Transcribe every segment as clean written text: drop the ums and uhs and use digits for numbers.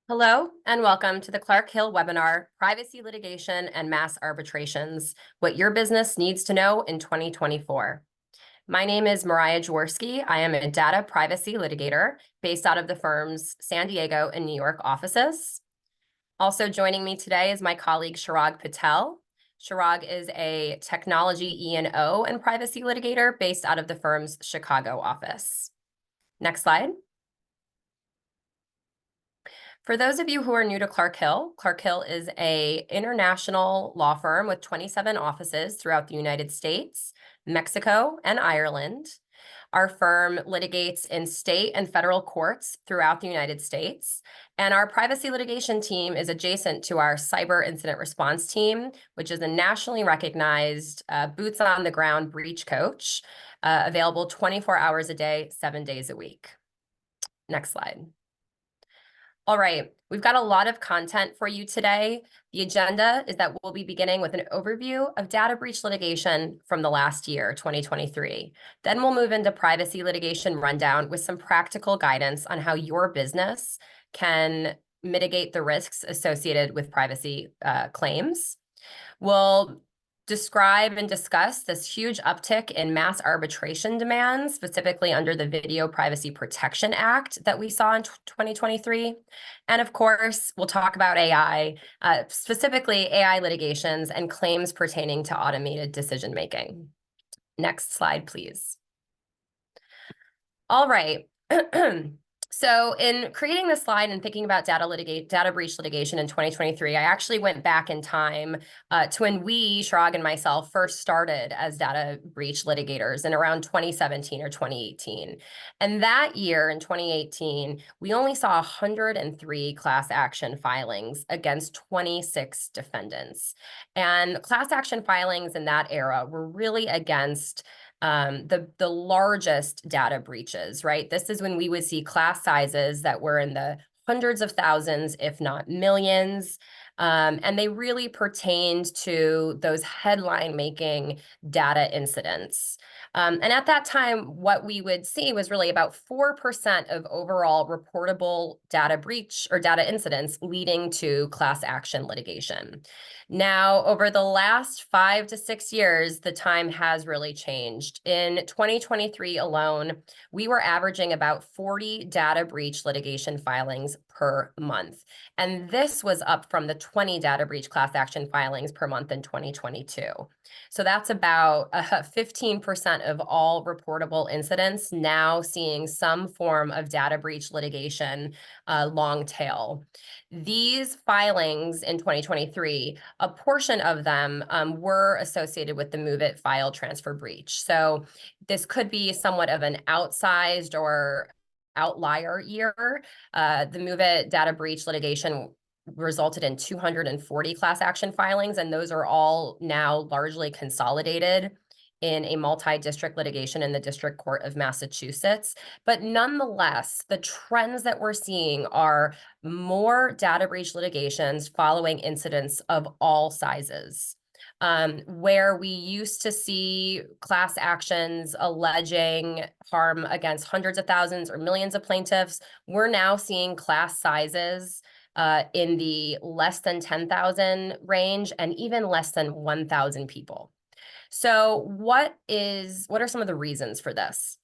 Hello and welcome to the Clark Hill webinar, Privacy Litigation and Mass Arbitrations, What Your Business Needs to Know in 2024. My name is Myriah Jaworski. I am a data privacy litigator based out of the firm's San Diego and New York offices. Also joining me today is my colleague Chirag Patel. Chirag is a technology E&O and privacy litigator based out of the firm's Chicago office. Next slide. For those of you who are new to Clark Hill is an international law firm with 27 offices throughout the United States, Mexico, and Ireland. Our firm litigates in state and federal courts throughout the United States, and our privacy litigation team is adjacent to our cyber incident response team, which is a nationally recognized boots-on-the-ground breach coach, available 24 hours a day, 7 days a week. Next slide. All right, we've got a lot of content for you today. The agenda is that we'll be beginning with an overview of data breach litigation from the last year, 2023. Then we'll move into privacy litigation rundown with some practical guidance on how your business can mitigate the risks associated with privacy claims. We'll describe and discuss this huge uptick in mass arbitration demands, specifically under the Video Privacy Protection Act that we saw in 2023. And of course, we'll talk about AI, specifically AI litigations and claims pertaining to automated decision-making. Next slide, please. All right. So in creating this slide and thinking about data breach litigation in 2023, I actually went back in time to when we, Chirag and myself, first started as data breach litigators in around 2017 or 2018. And that year, in 2018, we only saw 103 class action filings against 26 defendants. And class action filings in that era were really against the largest data breaches, right? This is when we would see class sizes that were in the hundreds of thousands, if not millions. And they really pertained to those headline-making data incidents. And at that time, what we would see was really about 4% of overall reportable data breach or data incidents leading to class action litigation. Now, over the last 5 to 6 years, the time has really changed. In 2023 alone, we were averaging about 40 data breach litigation filings per month. And this was up from the 20 data breach class action filings per month in 2022. So that's about 15% of all reportable incidents now seeing some form of data breach litigation long tail. These filings in 2023, a portion of them were associated with the MOVEit file transfer breach. So this could be somewhat of an outsized or outlier year. The MOVEit data breach litigation resulted in 240 class action filings, and those are all now largely consolidated in a multi-district litigation in the District Court of Massachusetts. But nonetheless, the trends that we're seeing are more data breach litigations following incidents of all sizes. Where we used to see class actions alleging harm against hundreds of thousands or millions of plaintiffs, we're now seeing class sizes in the less than 10,000 range and even less than 1,000 people. So what are some of the reasons for this?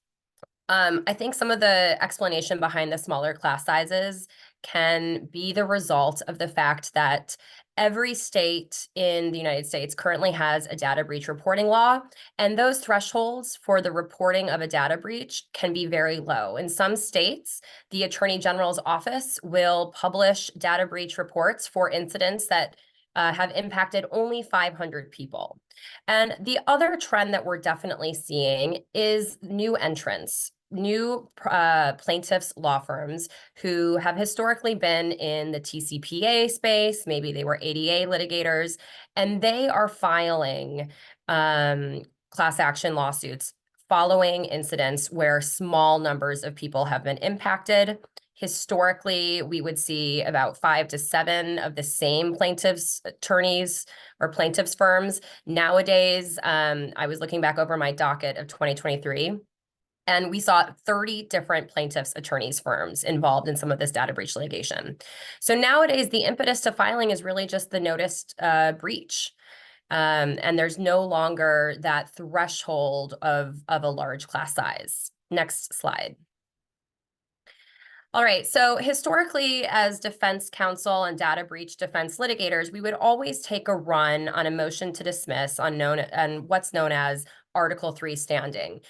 I think some of the explanation behind the smaller class sizes can be the result of the fact that every state in the United States currently has a data breach reporting law, and those thresholds for the reporting of a data breach can be very low. In some states, the Attorney General's office will publish data breach reports for incidents that have impacted only 500 people. And the other trend that we're definitely seeing is new entrants, new plaintiffs' law firms who have historically been in the TCPA space. Maybe they were ADA litigators, and they are filing class action lawsuits following incidents where small numbers of people have been impacted. Historically, we would see about 5 to 7 of the same plaintiffs' attorneys or plaintiffs' firms. Nowadays, I was looking back over my docket of 2023. And we saw 30 different plaintiffs' attorneys firms involved in some of this data breach litigation. So nowadays, the impetus to filing is really just the noticed breach. And there's no longer that threshold of a large class size. Next slide. All right, so historically, as defense counsel and data breach defense litigators, we would always take a run on a motion to dismiss on what's known as Article 3 standing.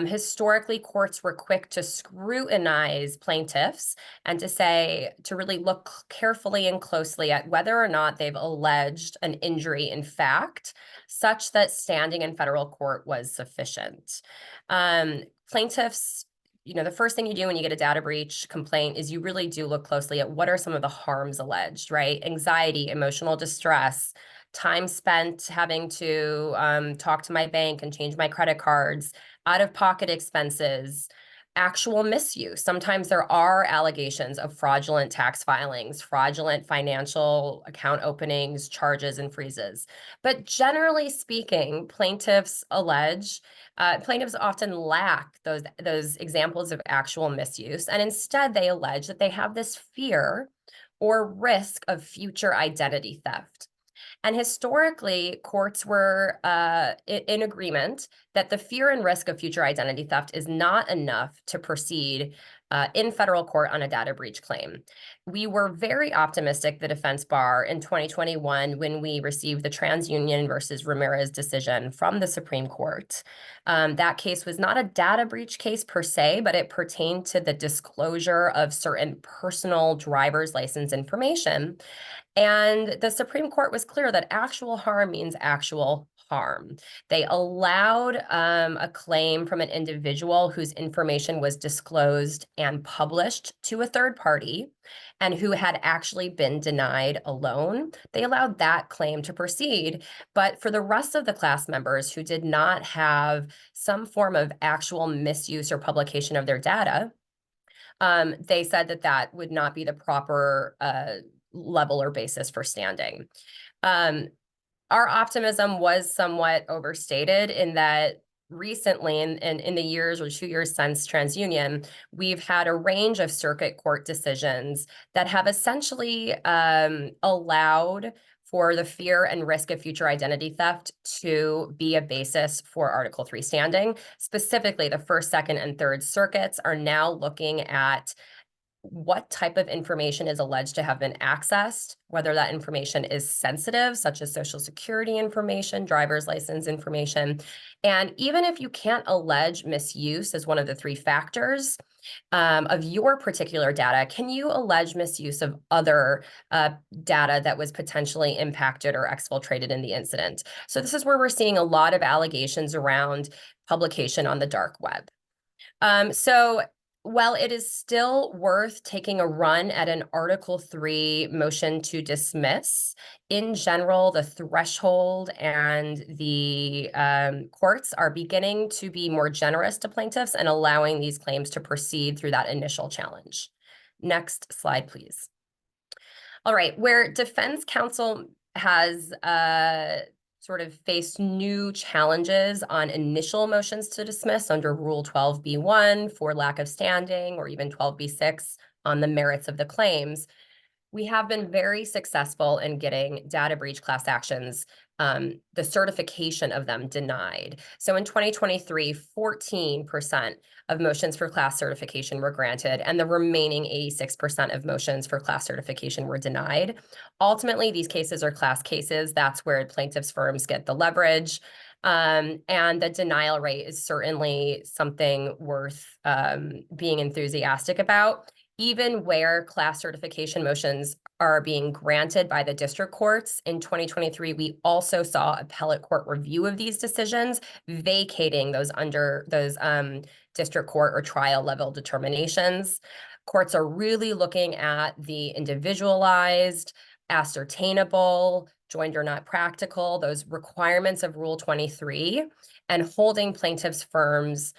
Historically, courts were quick to scrutinize plaintiffs and to really look carefully and closely at whether or not they've alleged an injury in fact, such that standing in federal court was sufficient. Plaintiffs, the first thing you do when you get a data breach complaint is you really do look closely at what are some of the harms alleged, right? Anxiety, emotional distress, time spent having to talk to my bank and change my credit cards, out-of-pocket expenses, actual misuse. Sometimes there are allegations of fraudulent tax filings, fraudulent financial account openings, charges, and freezes. But generally speaking, plaintiffs often lack those examples of actual misuse, and instead they allege that they have this fear or risk of future identity theft. And historically, courts were in agreement that the fear and risk of future identity theft is not enough to proceed in federal court on a data breach claim. We were very optimistic, the defense bar, in 2021 when we received the TransUnion versus Ramirez decision from the Supreme Court. That case was not a data breach case per se, but it pertained to the disclosure of certain personal driver's license information. And the Supreme Court was clear that actual harm means actual harm. They allowed a claim from an individual whose information was disclosed and published to a third party and who had actually been denied a loan. They allowed that claim to proceed. But for the rest of the class members who did not have some form of actual misuse or publication of their data, they said that that would not be the proper level or basis for standing. Our optimism was somewhat overstated in that recently, in the years or 2 years since TransUnion, we've had a range of circuit court decisions that have essentially allowed for the fear and risk of future identity theft to be a basis for Article 3 standing. Specifically, the First, Second, and Third Circuits are now looking at what type of information is alleged to have been accessed, whether that information is sensitive, such as Social Security information, driver's license information. And even if you can't allege misuse as one of the three factors of your particular data, can you allege misuse of other data that was potentially impacted or exfiltrated in the incident? So this is where we're seeing a lot of allegations around publication on the dark web. While it is still worth taking a run at an Article 3 motion to dismiss, in general, the threshold and the courts are beginning to be more generous to plaintiffs and allowing these claims to proceed through that initial challenge. Next slide, please. All right, where defense counsel has sort of faced new challenges on initial motions to dismiss under Rule 12b1 for lack of standing, or even 12b6 on the merits of the claims, we have been very successful in getting data breach class actions, the certification of them denied. So in 2023, 14% of motions for class certification were granted, and the remaining 86% of motions for class certification were denied. Ultimately, these cases are class cases. That's where plaintiffs' firms get the leverage. And the denial rate is certainly something worth being enthusiastic about. Even where class certification motions are being granted by the district courts in 2023, we also saw appellate court review of these decisions, vacating those district court or trial level determinations. Courts are really looking at the individualized, ascertainable, joined or not practical, those requirements of Rule 23, and holding plaintiffs' firms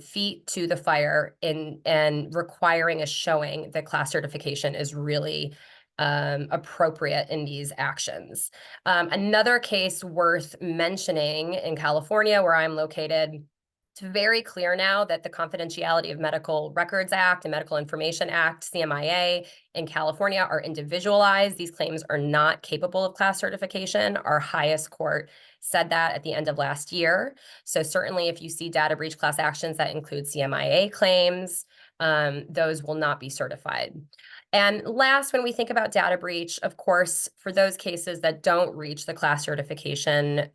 feet to the fire and requiring a showing that class certification is really appropriate in these actions. Another case worth mentioning in California, where I'm located, It's very clear now that the Confidentiality of Medical Records Act and Medical Information Act, CMIA, in California are individualized. These claims are not capable of class certification. Our highest court said that at the end of last year. So certainly if you see data breach class actions that include CMIA claims, those will not be certified. And last, when we think about data breach, of course, for those cases that don't reach the class certification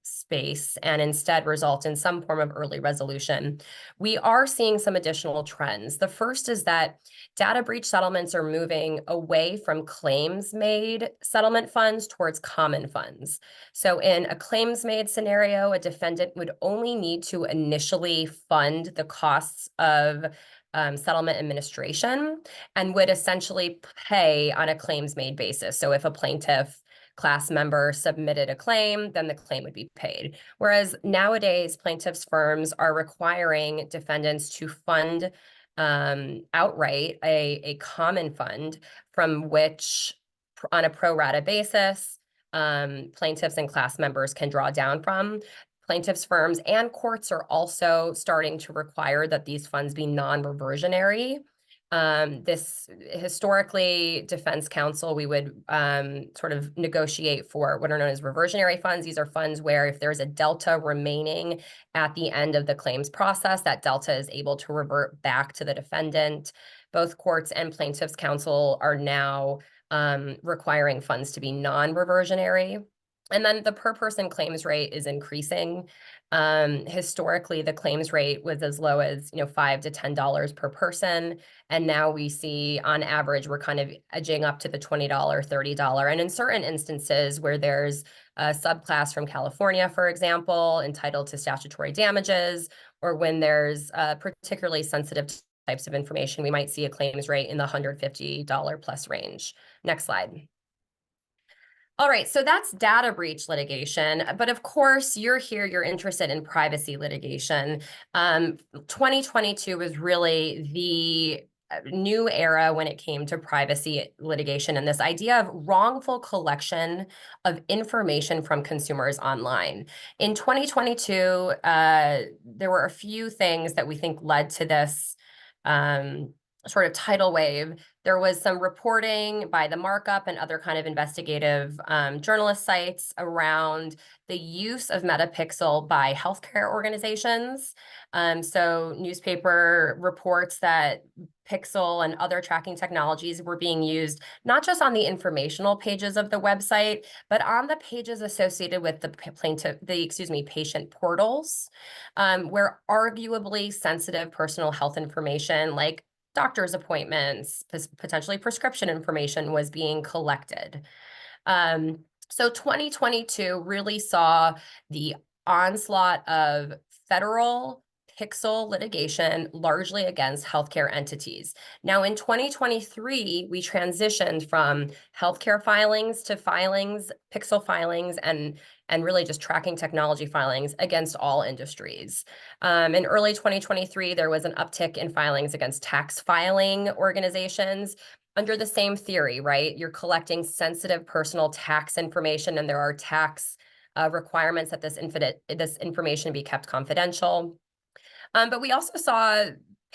space and instead result in some form of early resolution, we are seeing some additional trends. The first is that data breach settlements are moving away from claims-made settlement funds towards common funds. So in a claims-made scenario, a defendant would only need to initially fund the costs of settlement administration and would essentially pay on a claims-made basis. So if a plaintiff class member submitted a claim, then the claim would be paid. Whereas nowadays, plaintiffs' firms are requiring defendants to fund outright a common fund from which, on a pro rata basis, plaintiffs and class members can draw down from. Plaintiffs' firms and courts are also starting to require that these funds be non-reversionary. This historically, defense counsel, we would sort of negotiate for what are known as reversionary funds. These are funds where if there's a delta remaining at the end of the claims process, that delta is able to revert back to the defendant. Both courts and plaintiffs' counsel are now requiring funds to be non-reversionary. And then the per person claims rate is increasing. Historically, the claims rate was as low as $5 to $10 per person. And now we see on average, we're kind of edging up to the $20, $30. And in certain instances where there's a subclass from California, for example, entitled to statutory damages, or when there's particularly sensitive types of information, we might see a claims rate in the $150 plus range. Next slide. All right, so that's data breach litigation, but of course you're here, you're interested in privacy litigation. 2022 was really the new era when it came to privacy litigation and this idea of wrongful collection of information from consumers online. In 2022, there were a few things that we think led to this sort of tidal wave. There was some reporting by the Markup and other kind of investigative journalist sites around the use of Metapixel by healthcare organizations. So newspaper reports that Pixel and other tracking technologies were being used not just on the informational pages of the website, but on the pages associated with the patient portals, where arguably sensitive personal health information like doctor's appointments, potentially prescription information was being collected. So 2022 really saw the onslaught of federal Pixel litigation, largely against healthcare entities. Now, in 2023, we transitioned from healthcare filings to filings, Pixel filings, and really just tracking technology filings against all industries. In early 2023, there was an uptick in filings against tax filing organizations under the same theory, right? You're collecting sensitive personal tax information, and there are tax requirements that this information be kept confidential. But we also saw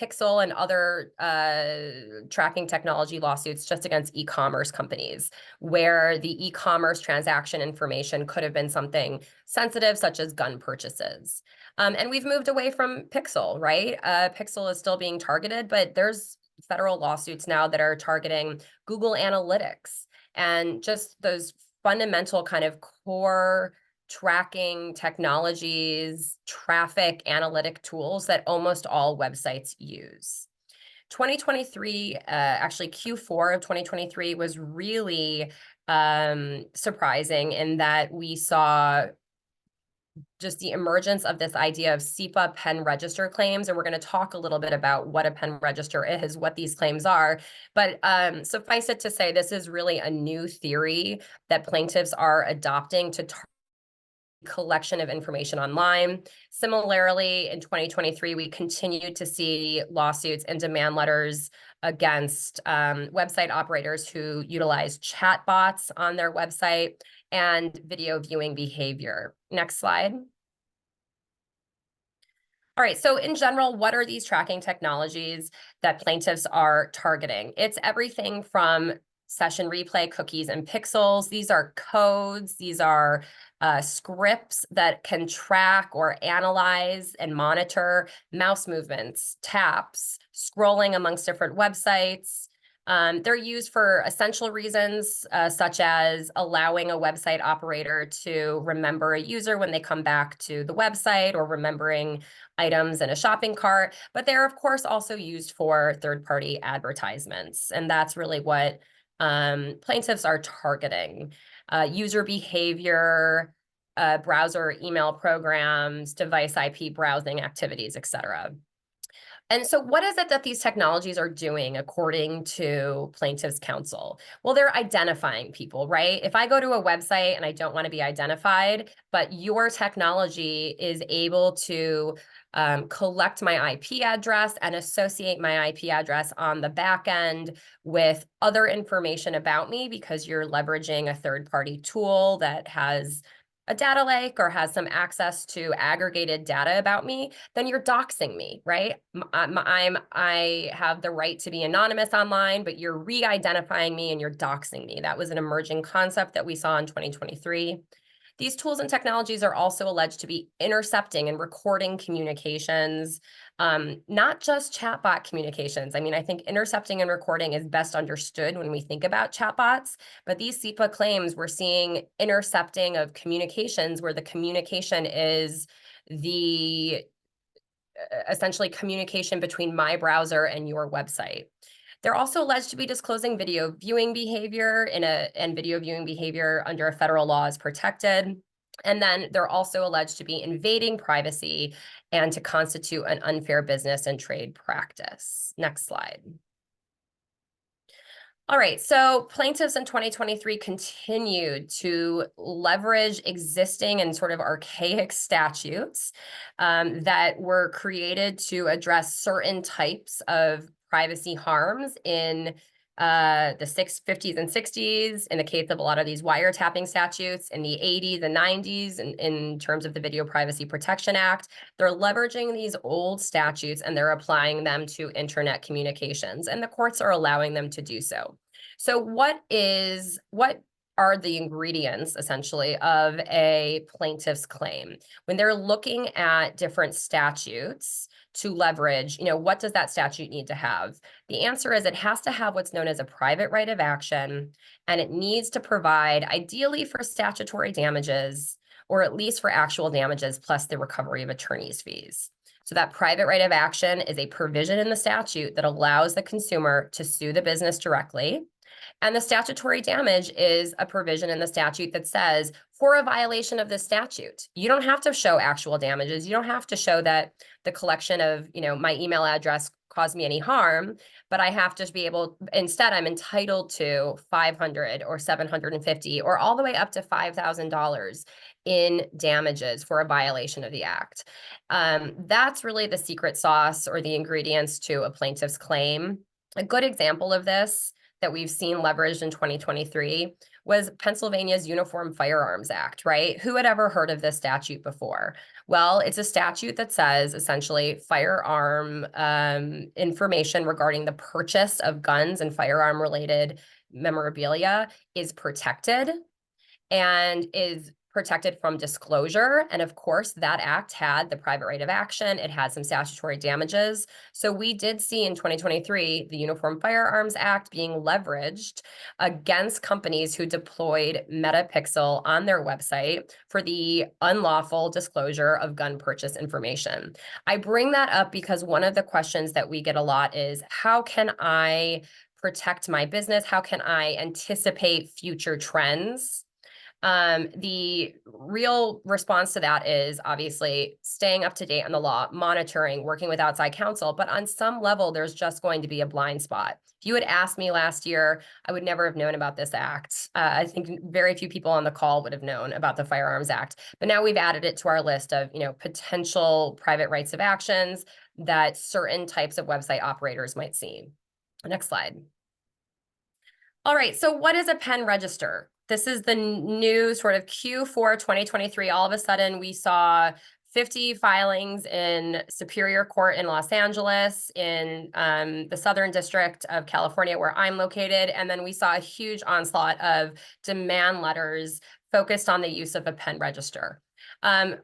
Pixel and other tracking technology lawsuits just against e-commerce companies, where the e-commerce transaction information could have been something sensitive, such as gun purchases. And we've moved away from Pixel, right? Pixel is still being targeted, but there's federal lawsuits now that are targeting Google Analytics and just those fundamental kind of core tracking technologies, traffic analytic tools that almost all websites use. 2023, actually Q4 of 2023 was really surprising in that we saw just the emergence of this idea of CIPA pen register claims. And we're going to talk a little bit about what a pen register is, what these claims are. But suffice it to say, this is really a new theory that plaintiffs are adopting to collection of information online. Similarly, in 2023, we continued to see lawsuits and demand letters against website operators who utilize chatbots on their website and video viewing behavior. Next slide. All right, so in general, what are these tracking technologies that plaintiffs are targeting? It's everything from session replay, cookies, and pixels. These are codes. These are scripts that can track or analyze and monitor mouse movements, taps, scrolling amongst different websites. They're used for essential reasons, such as allowing a website operator to remember a user when they come back to the website, or remembering items in a shopping cart. But they're, of course, also used for third-party advertisements. And that's really what plaintiffs are targeting. User behavior, browser email programs, device IP browsing activities, et cetera. And so what is it that these technologies are doing according to plaintiffs' counsel? Well, they're identifying people, right? If I go to a website and I don't want to be identified, but your technology is able to collect my IP address and associate my IP address on the back end with other information about me, because you're leveraging a third-party tool that has a data lake or has some access to aggregated data about me, then you're doxing me, right? I have the right to be anonymous online, but you're re-identifying me and you're doxing me. That was an emerging concept that we saw in 2023. These tools and technologies are also alleged to be intercepting and recording communications, not just chatbot communications. I mean, I think intercepting and recording is best understood when we think about chatbots, but these CIPA claims, we're seeing intercepting of communications where the communication is the essentially communication between my browser and your website. They're also alleged to be disclosing video viewing behavior and video viewing behavior under a federal law is protected. And then they're also alleged to be invading privacy and to constitute an unfair business and trade practice. Next slide. All right, so plaintiffs in 2023 continued to leverage existing and sort of archaic statutes that were created to address certain types of privacy harms in the 50s and 60s, in the case of a lot of these wiretapping statutes, in the 80s and 90s, in terms of the Video Privacy Protection Act. They're leveraging these old statutes and they're applying them to internet communications, and the courts are allowing them to do so. So what are the ingredients, essentially, of a plaintiff's claim? When they're looking at different statutes to leverage, what does that statute need to have? The answer is it has to have what's known as a private right of action, and it needs to provide, ideally for statutory damages, or at least for actual damages plus the recovery of attorney's fees. So that private right of action is a provision in the statute that allows the consumer to sue the business directly. And the statutory damage is a provision in the statute that says, for a violation of this statute, you don't have to show actual damages. You don't have to show that the collection of, my email address caused me any harm, but I have to be able, instead, I'm entitled to $500 or $750 or all the way up to $5,000 in damages for a violation of the act. That's really the secret sauce or the ingredients to a plaintiff's claim. A good example of this that we've seen leveraged in 2023 was Pennsylvania's Uniform Firearms Act, right? Who had ever heard of this statute before? Well, it's a statute that says essentially firearm information regarding the purchase of guns and firearm-related memorabilia is protected and is protected from disclosure. And of course, that act had the private right of action. It had some statutory damages. So we did see in 2023, the Uniform Firearms Act being leveraged against companies who deployed Metapixel on their website for the unlawful disclosure of gun purchase information. I bring that up because one of the questions that we get a lot is, how can I protect my business? How can I anticipate future trends? The real response to that is obviously staying up to date on the law, monitoring, working with outside counsel, but on some level, there's just going to be a blind spot. If you had asked me last year, I would never have known about this act. I think very few people on the call would have known about the Firearms Act, but now we've added it to our list of, potential private rights of actions that certain types of website operators might see. Next slide. All right, so what is a pen register? This is the new sort of Q4 2023. All of a sudden, we saw 50 filings in Superior Court in Los Angeles, in the Southern District of California, where I'm located. And then we saw a huge onslaught of demand letters focused on the use of a pen register.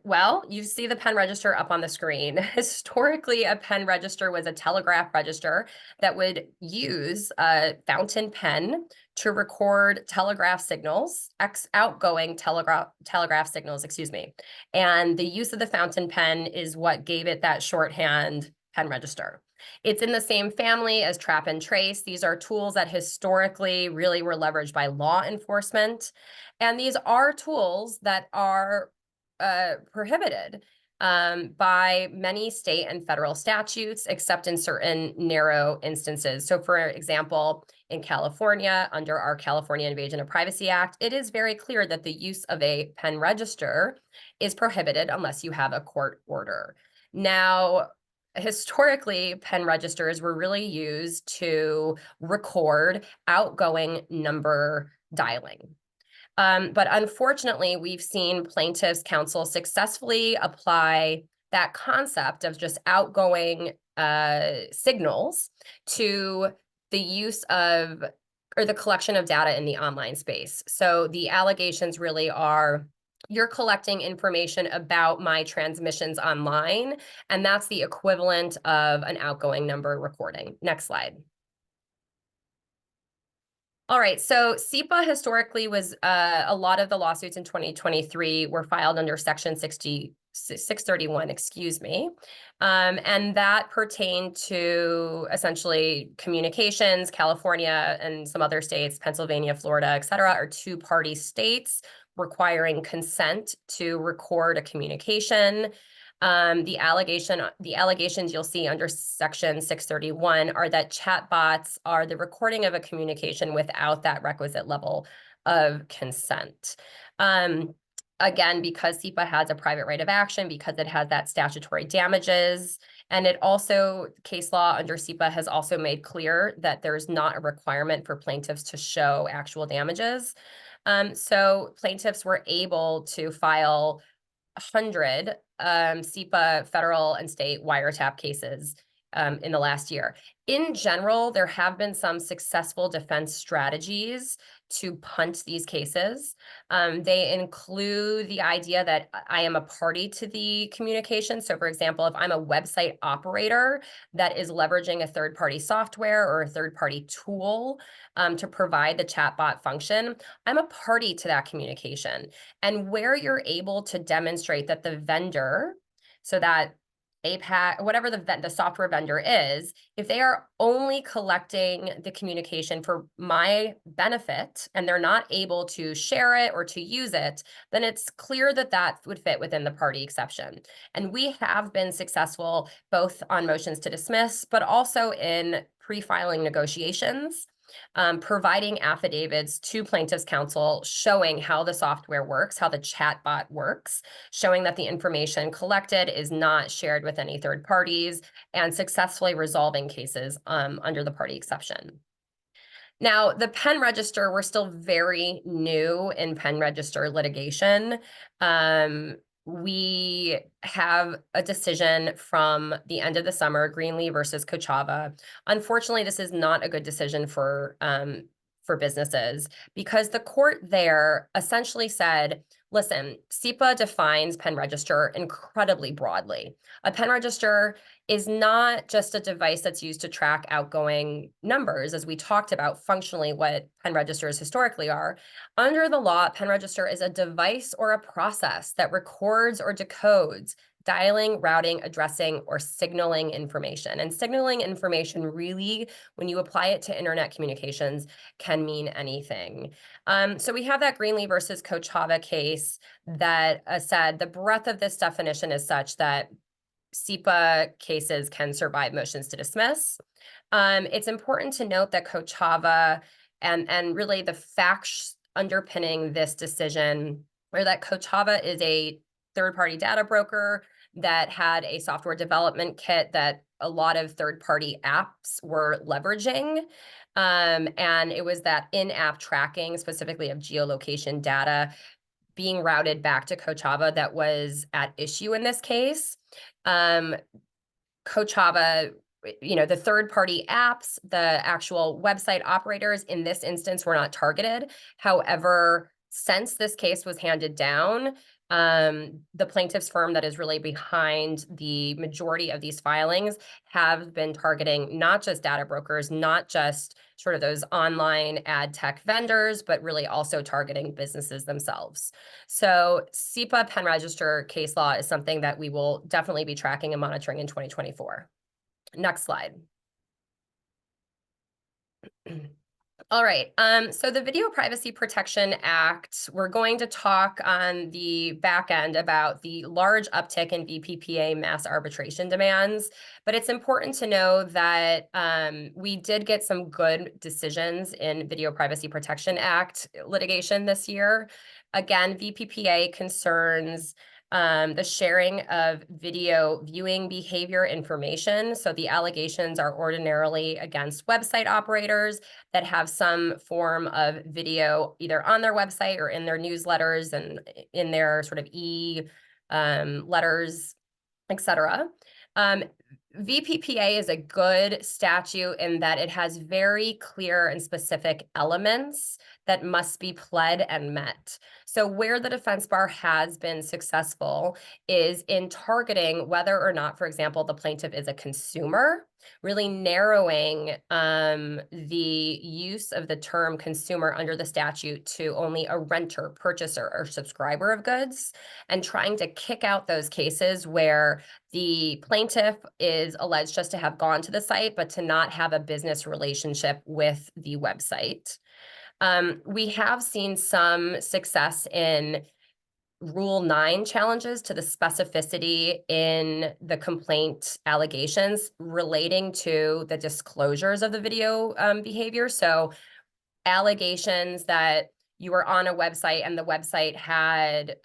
Well, you see the pen register up on the screen. Historically, a pen register was a telegraph register that would use a fountain pen to record telegraph signals, outgoing telegraph signals, excuse me. And the use of the fountain pen is what gave it that shorthand pen register. It's in the same family as trap and trace. These are tools that historically really were leveraged by law enforcement. And these are tools that are prohibited by many state and federal statutes, except in certain narrow instances. So for example, in California, under our California Invasion of Privacy Act, it is very clear that the use of a pen register is prohibited unless you have a court order. Now, historically, pen registers were really used to record outgoing number dialing. But unfortunately, we've seen plaintiffs' counsel successfully apply that concept of just outgoing signals to the use of or the collection of data in the online space. So the allegations really are, you're collecting information about my transmissions online, and that's the equivalent of an outgoing number recording. Next slide. All right, so CIPA historically was, a lot of the lawsuits in 2023 were filed under Section 631, excuse me. And that pertained to essentially communications. California and some other states, Pennsylvania, Florida, et cetera, are two-party states requiring consent to record a communication. The allegations you'll see under Section 631 are that chatbots are the recording of a communication without that requisite level of consent. Again, because CIPA has a private right of action, because it has that statutory damages, and it also, case law under CIPA has also made clear that there's not a requirement for plaintiffs to show actual damages. So plaintiffs were able to file 100 CIPA federal and state wiretap cases in the last year. In general, there have been some successful defense strategies to punt these cases. They include the idea that I am a party to the communication. So for example, if I'm a website operator that is leveraging a third-party software or a third-party tool to provide the chatbot function, I'm a party to that communication. And where you're able to demonstrate that the vendor, so that APAC, whatever the software vendor is, if they are only collecting the communication for my benefit and they're not able to share it or to use it, then it's clear that that would fit within the party exception. And we have been successful both on motions to dismiss, but also in pre-filing negotiations, providing affidavits to plaintiffs' counsel showing how the software works, how the chatbot works, showing that the information collected is not shared with any third parties, and successfully resolving cases under the party exception. Now, the pen register, we're still very new in pen register litigation. We have a decision from the end of the summer, Greenlee versus Kochava. Unfortunately, this is not a good decision for businesses, because the court there essentially said, listen, CIPA defines pen register incredibly broadly. A pen register is not just a device that's used to track outgoing numbers, as we talked about functionally what pen registers historically are. Under the law, pen register is a device or a process that records or decodes dialing, routing, addressing, or signaling information. And signaling information really, when you apply it to internet communications, can mean anything. So we have that Greenlee versus Kochava case that said the breadth of this definition is such that CIPA cases can survive motions to dismiss. It's important to note that Kochava and really the facts underpinning this decision are that Kochava is a third-party data broker that had a software development kit that a lot of third-party apps were leveraging. And it was that in-app tracking, specifically of geolocation data, being routed back to Kochava that was at issue in this case. Kochava, the third-party apps, the actual website operators in this instance were not targeted. However, since this case was handed down, the plaintiff's firm that is really behind the majority of these filings have been targeting not just data brokers, not just sort of those online ad tech vendors, but really also targeting businesses themselves. So CIPA pen register case law is something that we will definitely be tracking and monitoring in 2024. Next slide. All right, so the Video Privacy Protection Act, we're going to talk on the back end about the large uptick in VPPA mass arbitration demands, but it's important to know that we did get some good decisions in Video Privacy Protection Act litigation this year. Again, VPPA concerns the sharing of video viewing behavior information. So the allegations are ordinarily against website operators that have some form of video either on their website or in their newsletters and in their sort of letters, etc. VPPA is a good statute in that it has very clear and specific elements that must be pled and met. So where the defense bar has been successful is in targeting whether or not, for example, the plaintiff is a consumer, really narrowing the use of the term consumer under the statute to only a renter, purchaser, or subscriber of goods, and trying to kick out those cases where the plaintiff is alleged just to have gone to the site, but to not have a business relationship with the website. We have seen some success in Rule 9 challenges to the specificity in the complaint allegations relating to the disclosures of the video behavior. So allegations that you were on a website and the website had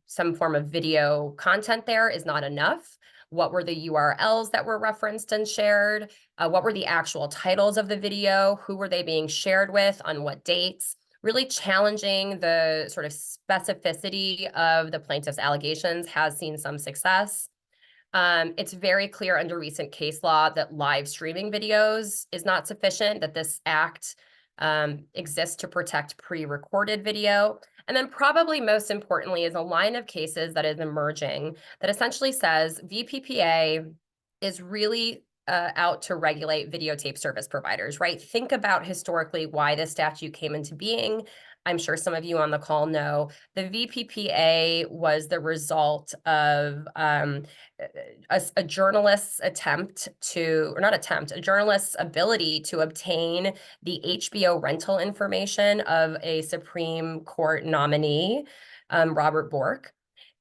some form of video content there is not enough. What were the URLs that were referenced and shared? What were the actual titles of the video? Who were they being shared with? On what dates? Really challenging the sort of specificity of the plaintiff's allegations has seen some success. It's very clear under recent case law that live streaming videos is not sufficient, that this act exists to protect pre-recorded video. And then probably most importantly is a line of cases that is emerging that essentially says VPPA is really out to regulate videotape service providers, right? Think about historically why this statute came into being. I'm sure some of you on the call know the VPPA was the result of a journalist's a journalist's ability to obtain the HBO rental information of a Supreme Court nominee, Robert Bork,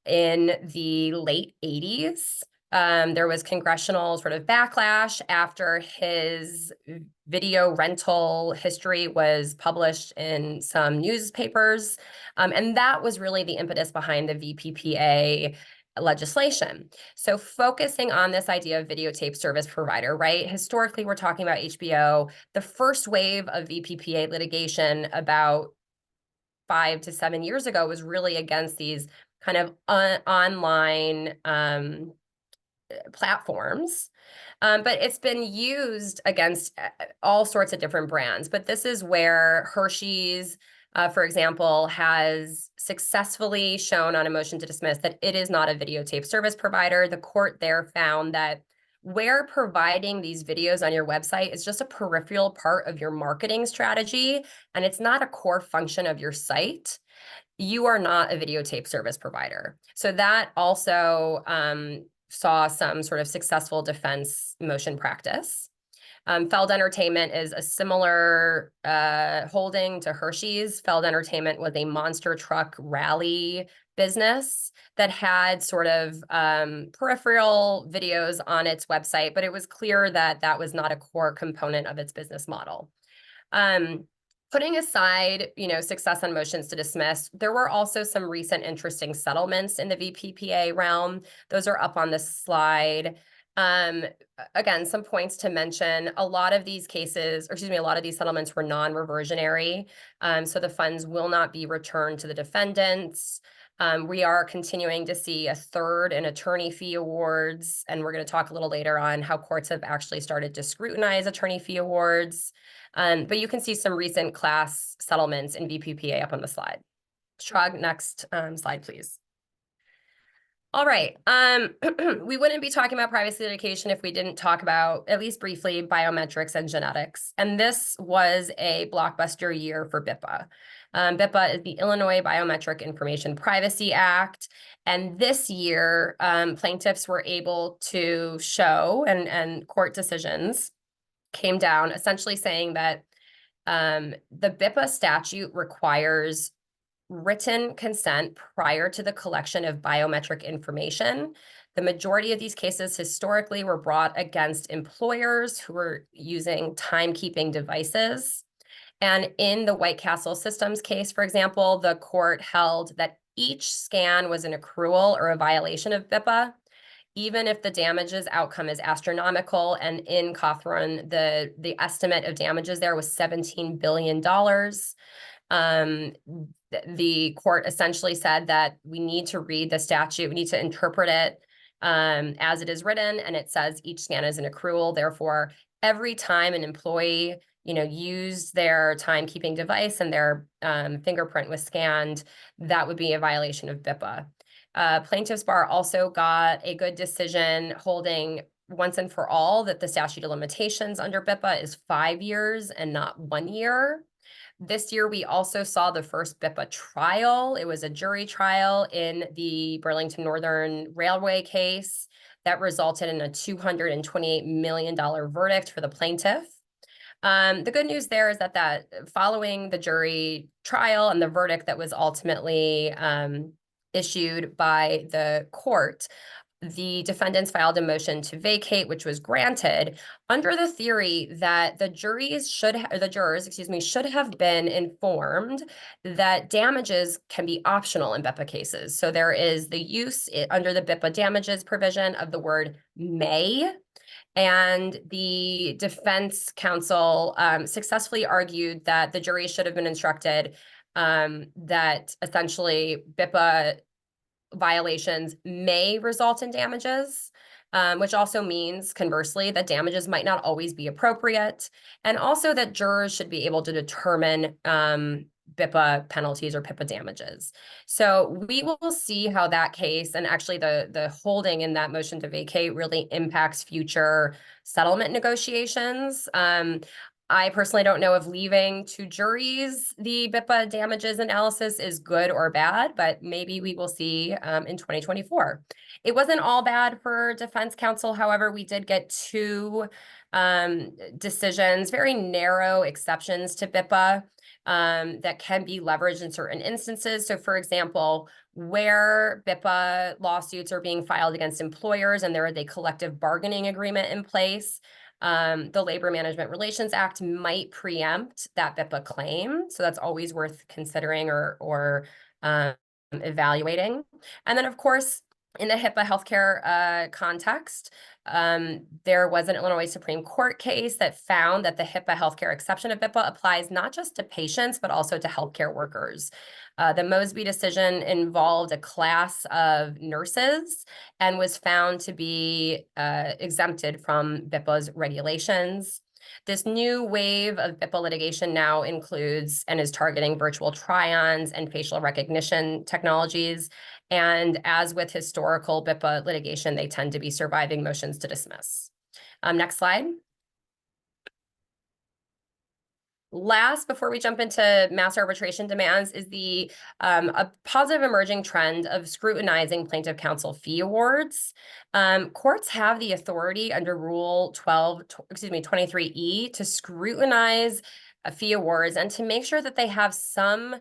in the late 80s. There was congressional sort of backlash after his video rental history was published in some newspapers. And that was really the impetus behind the VPPA legislation. So focusing on this idea of videotape service provider, right? Historically, we're talking about HBO. The first wave of VPPA litigation about 5 to 7 years ago was really against these kind of online platforms, but it's been used against all sorts of different brands. But this is where Hershey's, for example, has successfully shown on a motion to dismiss that it is not a videotape service provider. The court there found that where providing these videos on your website is just a peripheral part of your marketing strategy, and it's not a core function of your site, you are not a videotape service provider. So that also saw some sort of successful defense motion practice. Feld Entertainment is a similar holding to Hershey's. Feld Entertainment was a monster truck rally business that had sort of peripheral videos on its website, but it was clear that that was not a core component of its business model. Putting aside, success on motions to dismiss, there were also some recent interesting settlements in the VPPA realm. Those are up on this slide. Again, some points to mention. A lot of these cases, or excuse me, a lot of these settlements were non-reversionary. So the funds will not be returned to the defendants. We are continuing to see a third in attorney fee awards, and we're going to talk a little later on how courts have actually started to scrutinize attorney fee awards. But you can see some recent class settlements in VPPA up on the slide. Chirag, next slide, please. All right. We wouldn't be talking about privacy litigation if we didn't talk about, at least briefly, biometrics and genetics. And this was a blockbuster year for BIPA. BIPA is the Illinois Biometric Information Privacy Act. And this year, plaintiffs were able to show, and court decisions came down essentially saying that the BIPA statute requires written consent prior to the collection of biometric information. The majority of these cases historically were brought against employers who were using timekeeping devices. And in the White Castle Systems case, for example, the court held that each scan was an accrual or a violation of BIPA, even if the damages outcome is astronomical. And in Cawthron, the estimate of damages there was $17 billion. The court essentially said that we need to read the statute, we need to interpret it as it is written, and it says each scan is an accrual. Therefore, every time an employee, used their timekeeping device and their fingerprint was scanned, that would be a violation of BIPA. Plaintiffs' bar also got a good decision holding once and for all that the statute of limitations under BIPA is 5 years and not 1 year. This year, we also saw the first BIPA trial. It was a jury trial in the Burlington Northern Railway case that resulted in a $228 million verdict for the plaintiff. The good news there is that following the jury trial and the verdict that was ultimately issued by the court, the defendants filed a motion to vacate, which was granted under the theory that the jurors should have been informed that damages can be optional in BIPA cases. So there is the use under the BIPA damages provision of the word may. And the defense counsel successfully argued that the jury should have been instructed that essentially BIPA violations may result in damages, which also means, conversely, that damages might not always be appropriate, and also that jurors should be able to determine BIPA penalties or BIPA damages. So we will see how that case, and actually the holding in that motion to vacate, really impacts future settlement negotiations. I personally don't know if leaving to juries the BIPA damages analysis is good or bad, but maybe we will see in 2024. It wasn't all bad for defense counsel. However, we did get 2 decisions, very narrow exceptions to BIPA that can be leveraged in certain instances. So for example, where BIPA lawsuits are being filed against employers and there is a collective bargaining agreement in place, the Labor Management Relations Act might preempt that BIPA claim. So that's always worth considering or evaluating. And then, of course, in the HIPAA healthcare context, there was an Illinois Supreme Court case that found that the HIPAA healthcare exception of BIPA applies not just to patients, but also to healthcare workers. The Mosby decision involved a class of nurses and was found to be exempted from BIPA's regulations. This new wave of BIPA litigation now includes and is targeting virtual try-ons and facial recognition technologies. And as with historical BIPA litigation, they tend to be surviving motions to dismiss. Next slide. Last, before we jump into mass arbitration demands, is a positive emerging trend of scrutinizing plaintiff counsel fee awards. Courts have the authority under Rule 23E to scrutinize fee awards and to make sure that they have some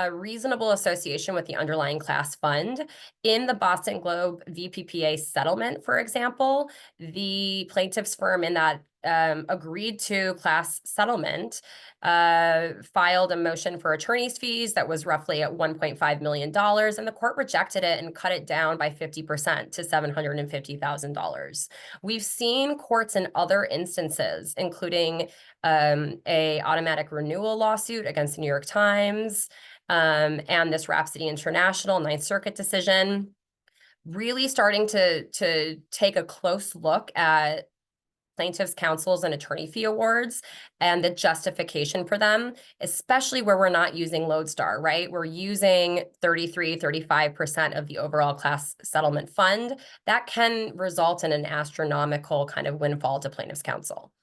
reasonable association with the underlying class fund. In the Boston Globe VPPA settlement, for example, the plaintiff's firm in that agreed to class settlement, filed a motion for attorney's fees that was roughly at $1.5 million, and the court rejected it and cut it down by 50% to $750,000. We've seen courts in other instances, including a automatic renewal lawsuit against the New York Times, and this Rhapsody International Ninth Circuit decision, really starting to take a close look at plaintiffs' counsels and attorney fee awards and the justification for them, especially where we're not using Lodestar, right? We're using 35% of the overall class settlement fund. That can result in an astronomical kind of windfall to plaintiffs' counsel.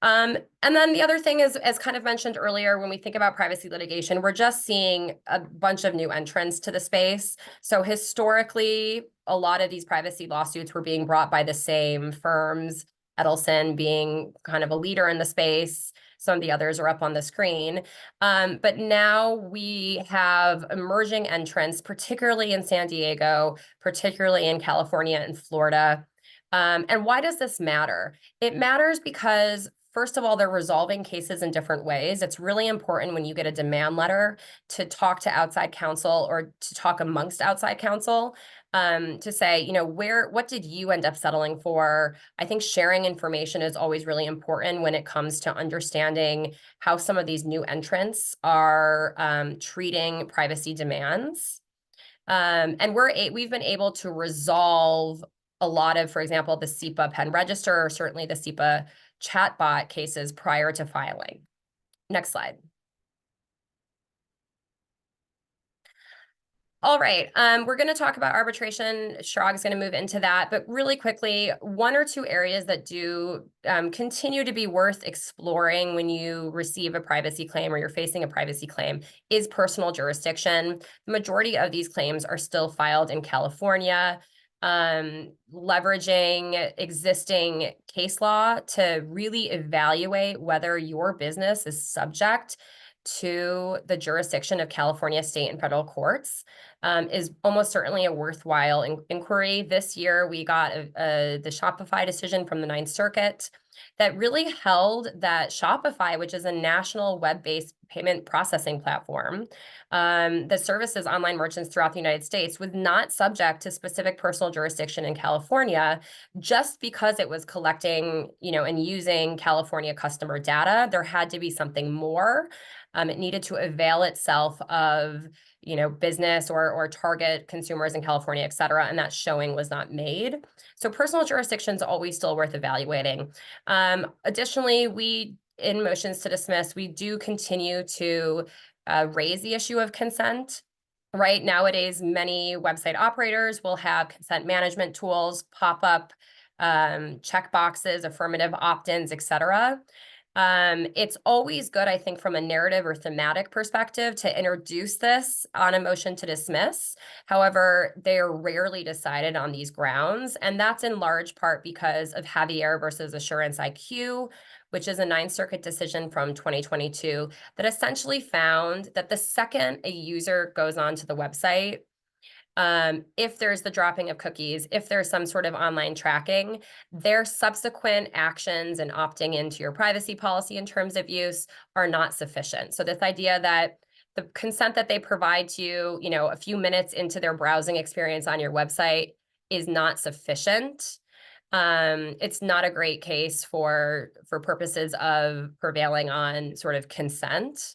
And then the other thing is, as kind of mentioned earlier, when we think about privacy litigation, we're just seeing a bunch of new entrants to the space. So historically, a lot of these privacy lawsuits were being brought by the same firms, Edelson being kind of a leader in the space. Some of the others are up on the screen. But now we have emerging entrants, particularly in San Diego, particularly in California and Florida. And why does this matter? It matters because, first of all, they're resolving cases in different ways. It's really important when you get a demand letter to talk to outside counsel or to talk amongst outside counsel, to say, you know, what did you end up settling for? I think sharing information is always really important when it comes to understanding how some of these new entrants are treating privacy demands. And we've been able to resolve a lot of, for example, the CIPA pen register, or certainly the CIPA chatbot cases prior to filing. Next slide. All right, we're going to talk about arbitration. Chirag's going to move into that, but really quickly, one or two areas that do continue to be worth exploring when you receive a privacy claim or you're facing a privacy claim is personal jurisdiction. The majority of these claims are still filed in California. Leveraging existing case law to really evaluate whether your business is subject to the jurisdiction of California state and federal courts is almost certainly a worthwhile inquiry. This year, we got the Shopify decision from the Ninth Circuit that really held that Shopify, which is a national web-based payment processing platform that services online merchants throughout the United States, was not subject to specific personal jurisdiction in California just because it was collecting, you know, and using California customer data. There had to be something more. It needed to avail itself of, you know, business or target consumers in California, et cetera, and that showing was not made. So personal jurisdiction is always still worth evaluating. Additionally, in motions to dismiss, we do continue to raise the issue of consent. Right nowadays, many website operators will have consent management tools, pop-up checkboxes, affirmative opt-ins, et cetera. It's always good, I think, from a narrative or thematic perspective to introduce this on a motion to dismiss. However, they are rarely decided on these grounds, and that's in large part because of Javier versus Assurance IQ, which is a Ninth Circuit decision from 2022 that essentially found that the second a user goes onto the website, if there's the dropping of cookies, if there's some sort of online tracking, their subsequent actions and opting into your privacy policy and terms of use are not sufficient. So this idea that the consent that they provide to you, you know, a few minutes into their browsing experience on your website is not sufficient. It's not a great case for purposes of prevailing on sort of consent.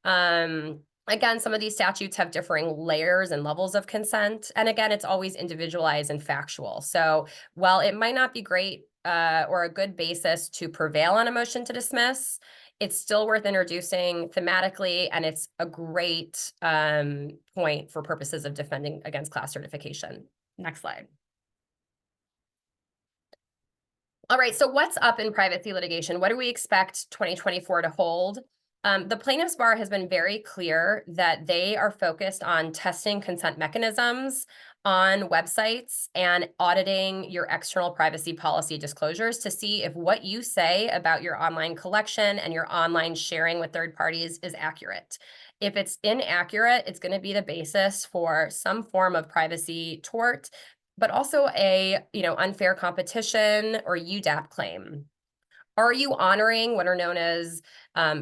Again, some of these statutes have differing layers and levels of consent. And again, it's always individualized and factual. So while it might not be great or a good basis to prevail on a motion to dismiss, it's still worth introducing thematically, and it's a great point for purposes of defending against class certification. Next slide. All right, so what's up in privacy litigation? What do we expect 2024 to hold? The plaintiffs' bar has been very clear that they are focused on testing consent mechanisms on websites and auditing your external privacy policy disclosures to see if what you say about your online collection and your online sharing with third parties is accurate. If it's inaccurate, it's going to be the basis for some form of privacy tort, but also a, you know, unfair competition or UDAP claim. Are you honoring what are known as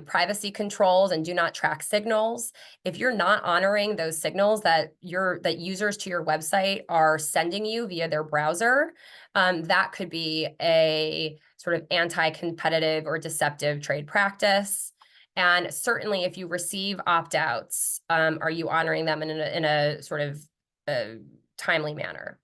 privacy controls and do not track signals? If you're not honoring those signals that users to your website are sending you via their browser, that could be a sort of anti-competitive or deceptive trade practice. And certainly, if you receive opt-outs, are you honoring them in a sort of timely manner?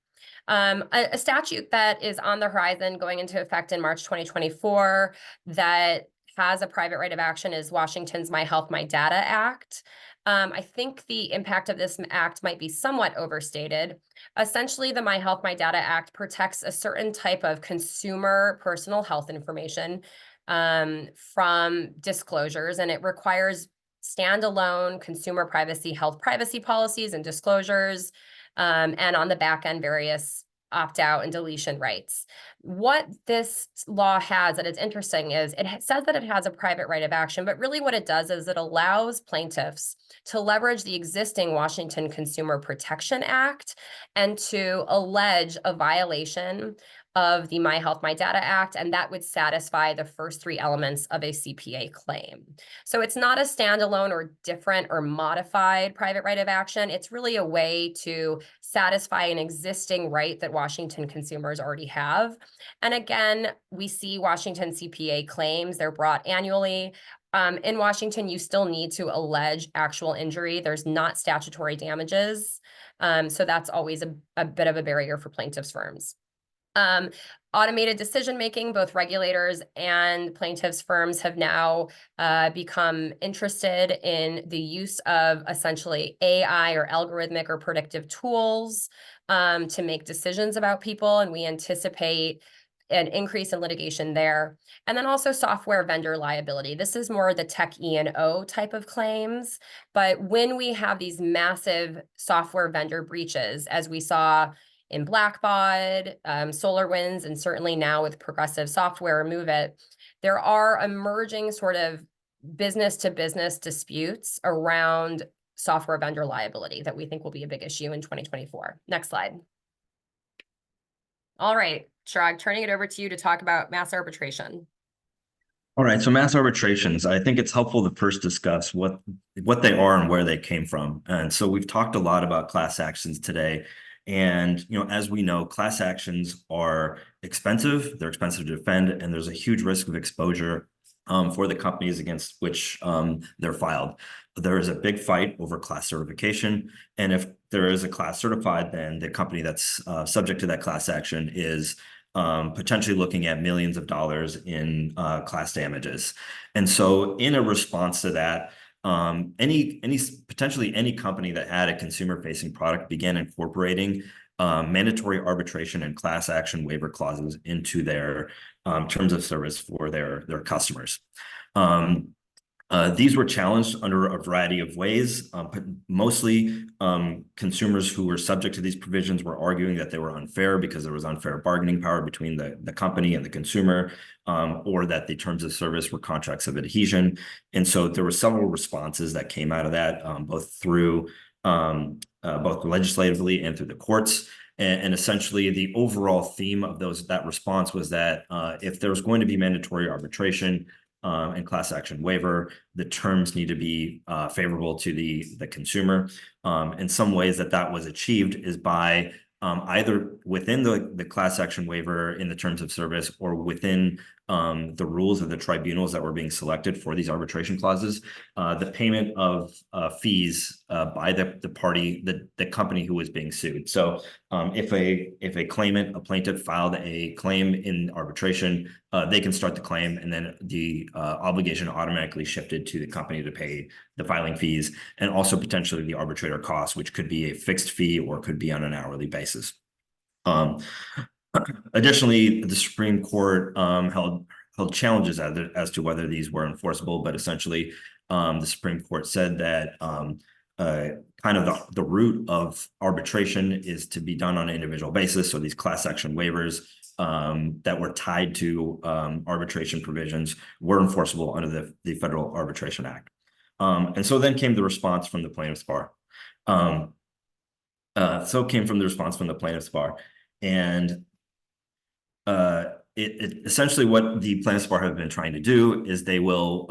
A statute that is on the horizon going into effect in March 2024 that has a private right of action is Washington's My Health, My Data Act. I think the impact of this act might be somewhat overstated. Essentially, the My Health, My Data Act protects a certain type of consumer personal health information from disclosures, and it requires standalone consumer privacy, health privacy policies and disclosures, and on the back end, various opt-out and deletion rights. What this law has that is interesting is it says that it has a private right of action, but really what it does is it allows plaintiffs to leverage the existing Washington Consumer Protection Act and to allege a violation of the My Health, My Data Act, and that would satisfy the first three elements of a CPA claim. So it's not a standalone or different or modified private right of action. It's really a way to satisfy an existing right that Washington consumers already have. And again, we see Washington CPA claims, they're brought annually. In Washington, you still need to allege actual injury. There's not statutory damages. So that's always a bit of a barrier for plaintiffs' firms. Automated decision-making, both regulators and plaintiffs' firms have now become interested in the use of essentially AI or algorithmic or predictive tools to make decisions about people, and we anticipate an increase in litigation there. And then also software vendor liability. This is more the tech E&O type of claims, but when we have these massive software vendor breaches, as we saw in Blackbaud, SolarWinds, and certainly now with Progressive Software, MoveIt, there are emerging sort of business-to-business disputes around software vendor liability that we think will be a big issue in 2024. Next slide. All right, Chirag, turning it over to you to talk about mass arbitration. All right, so mass arbitrations, I think it's helpful to first discuss what they are and where they came from. And so we've talked a lot about class actions today. And, as we know, class actions are expensive, they're expensive to defend, and there's a huge risk of exposure for the companies against which they're filed. There is a big fight over class certification. And if there is a class certified, then the company that's subject to that class action is potentially looking at millions of dollars in class damages. And so in a response to that, potentially any company that had a consumer-facing product began incorporating mandatory arbitration and class action waiver clauses into their terms of service for their customers. These were challenged under a variety of ways, but mostly consumers who were subject to these provisions were arguing that they were unfair because there was unfair bargaining power between the company and the consumer, or that the terms of service were contracts of adhesion. And so there were several responses that came out of that, both legislatively and through the courts. And essentially, the overall theme of that response was that if there was going to be mandatory arbitration and class action waiver, the terms need to be favorable to the consumer. In some ways that was achieved is by either within the class action waiver in the terms of service or within the rules of the tribunals that were being selected for these arbitration clauses, the payment of fees by the company who was being sued. So if a plaintiff filed a claim in arbitration, they can start the claim, and then the obligation automatically shifted to the company to pay the filing fees and also potentially the arbitrator costs, which could be a fixed fee or could be on an hourly basis. Additionally, the Supreme Court held challenges as to whether these were enforceable, but essentially the Supreme Court said that kind of the root of arbitration is to be done on an individual basis. So these class action waivers that were tied to arbitration provisions were enforceable under the Federal Arbitration Act. And so then came the response from the plaintiff's bar. And essentially what the plaintiffs bar have been trying to do is they will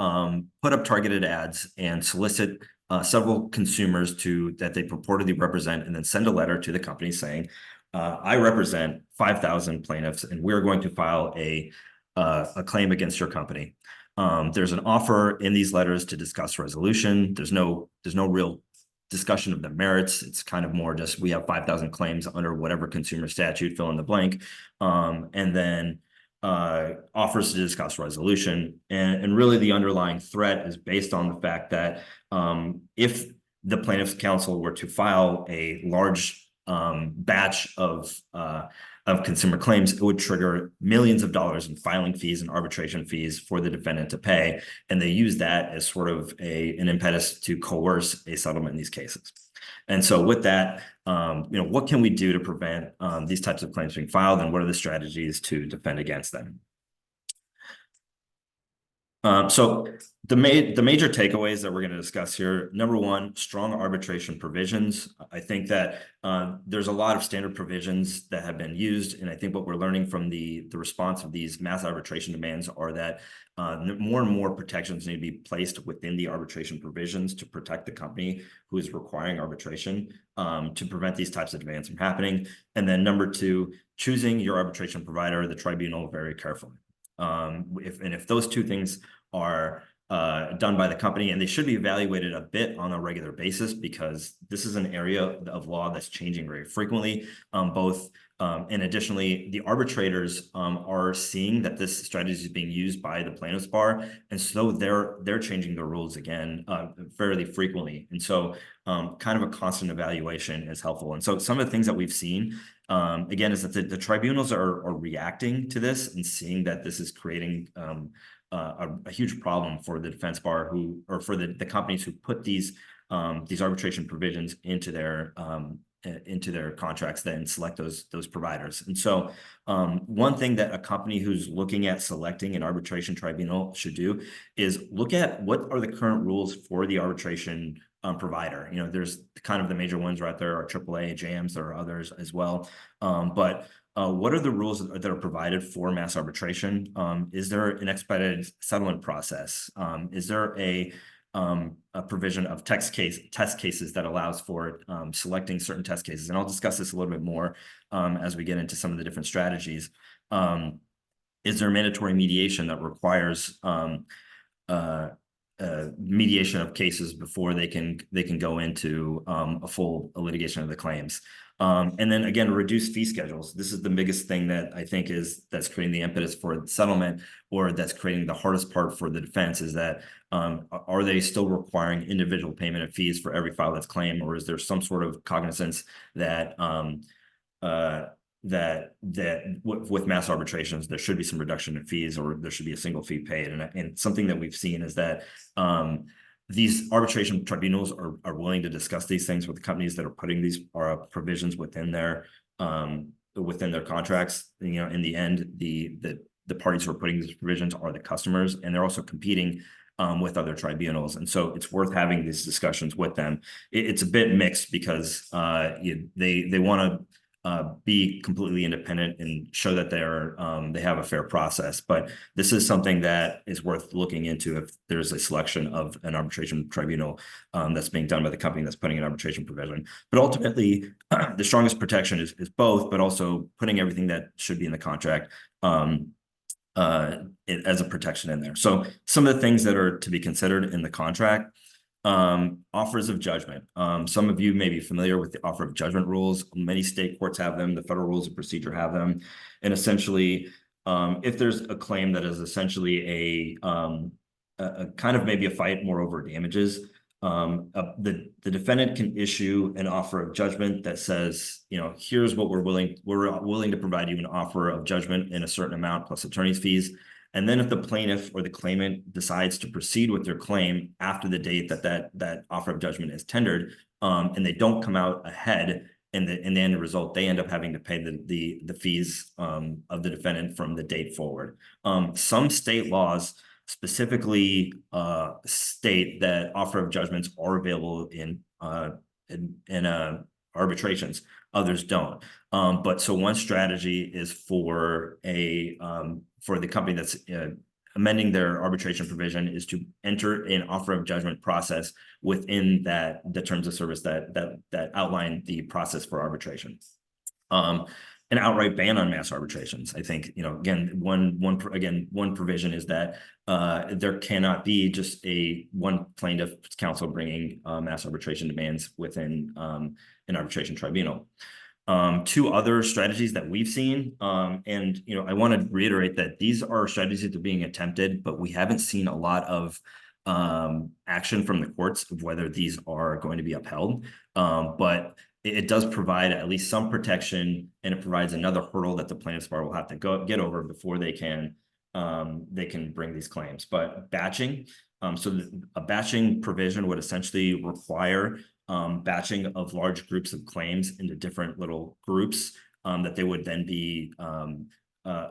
put up targeted ads and solicit several consumers that they purportedly represent, and then send a letter to the company saying, I represent 5,000 plaintiffs, and we're going to file a claim against your company. There's an offer in these letters to discuss resolution. There's no real discussion of the merits. It's kind of more just, we have 5,000 claims under whatever consumer statute, fill in the blank, and then offers to discuss resolution. And really the underlying threat is based on the fact that if the plaintiff's counsel were to file a large batch of consumer claims, it would trigger millions of dollars in filing fees and arbitration fees for the defendant to pay. And they use that as sort of an impetus to coerce a settlement in these cases. And so with that, what can we do to prevent these types of claims being filed, and what are the strategies to defend against them? So the major takeaways that we're going to discuss here: number one, strong arbitration provisions. I think that there's a lot of standard provisions that have been used, and I think what we're learning from the response of these mass arbitration demands are that more and more protections need to be placed within the arbitration provisions to protect the company who is requiring arbitration, to prevent these types of demands from happening. And then number two, choosing your arbitration provider, the tribunal, very carefully. If those two things are done by the company, and they should be evaluated a bit on a regular basis, because this is an area of law that's changing very frequently. And additionally, the arbitrators are seeing that this strategy is being used by the plaintiffs bar, and so they're changing the rules again fairly frequently. And so kind of a constant evaluation is helpful. And so some of the things that we've seen, again, is that the tribunals are reacting to this and seeing that this is creating a huge problem for the defense bar, or for the companies who put these arbitration provisions into their contracts, then select those providers. And so one thing that a company who's looking at selecting an arbitration tribunal should do is look at what are the current rules for the arbitration provider. There's kind of the major ones right there are AAA, JAMS, there are others as well. But what are the rules that are provided for mass arbitration? Is there an expedited settlement process? Is there a provision of test cases that allows for selecting certain test cases? And I'll discuss this a little bit more as we get into some of the different strategies. Is there mandatory mediation that requires mediation of cases before they can go into a full litigation of the claims? And then again, reduce fee schedules. This is the biggest thing that I think that's creating the impetus for settlement, or that's creating the hardest part for the defense, is that are they still requiring individual payment of fees for every file that's claimed, or is there some sort of cognizance that with mass arbitrations there should be some reduction in fees, or there should be a single fee paid? And something that we've seen is that these arbitration tribunals are willing to discuss these things with the companies that are putting these provisions within their contracts. In the end, the parties who are putting these provisions are the customers, and they're also competing with other tribunals. And so it's worth having these discussions with them. It's a bit mixed, because they want to be completely independent and show that they have a fair process. But this is something that is worth looking into if there's a selection of an arbitration tribunal that's being done by the company that's putting an arbitration provision. But ultimately, the strongest protection is both, but also putting everything that should be in the contract as a protection in there. So some of the things that are to be considered in the contract: offers of judgment. Some of you may be familiar with the offer of judgment rules. Many state courts have them. The federal rules of procedure have them. And essentially, if there's a claim that is essentially a kind of maybe a fight more over damages, the defendant can issue an offer of judgment that says, here's what we're willing to provide you, an offer of judgment in a certain amount plus attorney's fees. And then if the plaintiff or the claimant decides to proceed with their claim after the date that offer of judgment is tendered, and they don't come out ahead in the end result, they end up having to pay the fees of the defendant from the date forward. Some state laws specifically state that offer of judgments are available in arbitrations, others don't. But so one strategy is for the company that's amending their arbitration provision is to enter an offer of judgment process within the terms of service that outline the process for arbitration. An outright ban on mass arbitrations. I think, again, one provision is that there cannot be just one plaintiff's counsel bringing mass arbitration demands within an arbitration tribunal. Two other strategies that we've seen, and I want to reiterate that these are strategies that are being attempted, but we haven't seen a lot of action from the courts of whether these are going to be upheld. But it does provide at least some protection, and it provides another hurdle that the plaintiff's bar will have to get over before they can bring these claims. But batching, a batching provision would essentially require batching of large groups of claims into different little groups that they would then be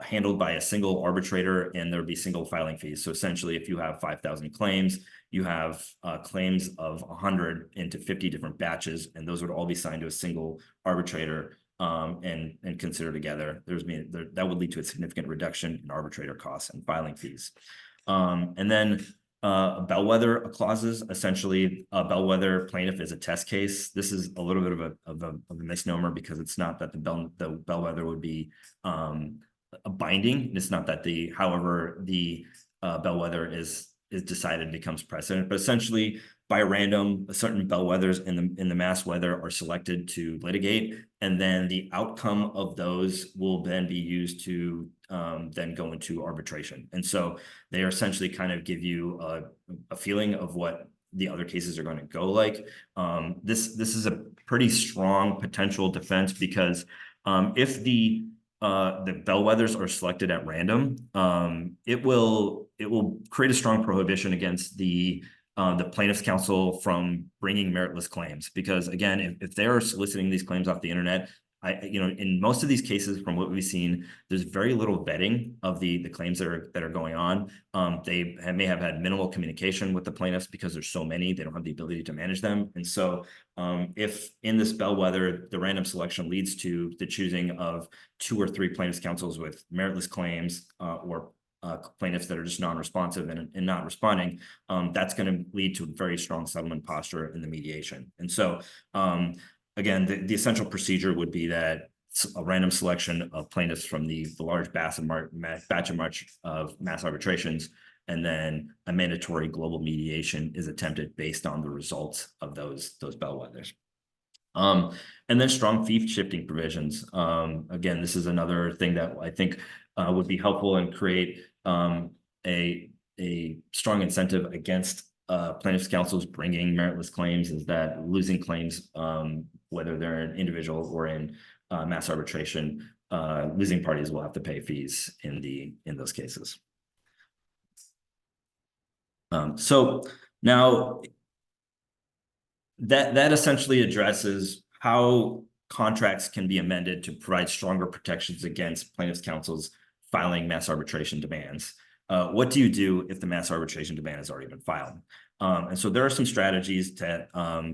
handled by a single arbitrator, and there would be single filing fees. So essentially, if you have 5,000 claims, you have claims of 100 into 50 different batches, and those would all be signed to a single arbitrator and considered together. That would lead to a significant reduction in arbitrator costs and filing fees. And then bellwether clauses. Essentially, a bellwether plaintiff is a test case. This is a little bit of a misnomer, because it's not that the bellwether would be a binding. It's not that however the bellwether is decided becomes precedent, but essentially by random, certain bellwethers in the mass weather are selected to litigate, and then the outcome of those will then be used to then go into arbitration. And so they are essentially kind of give you a feeling of what the other cases are going to go like. This is a pretty strong potential defense, because if the bellwethers are selected at random, it will create a strong prohibition against the plaintiff's counsel from bringing meritless claims. Because again, if they are soliciting these claims off the internet, in most of these cases, from what we've seen, there's very little vetting of the claims that are going on. They may have had minimal communication with the plaintiffs because there's so many, they don't have the ability to manage them. And so if in this bellwether, the random selection leads to the choosing of 2 or 3 plaintiffs' counsels with meritless claims or plaintiffs that are just non-responsive and not responding, that's going to lead to a very strong settlement posture in the mediation. And so again, the essential procedure would be that a random selection of plaintiffs from the large batch of mass arbitrations, and then a mandatory global mediation is attempted based on the results of those bellwethers. And then strong fee shifting provisions. Again, this is another thing that I think would be helpful and create a strong incentive against plaintiffs' counsels bringing meritless claims, is that losing claims, whether they're in individual or in mass arbitration, losing parties will have to pay fees in those cases. So now that essentially addresses how contracts can be amended to provide stronger protections against plaintiffs' counsels filing mass arbitration demands. What do you do if the mass arbitration demand has already been filed? And so there are some strategies that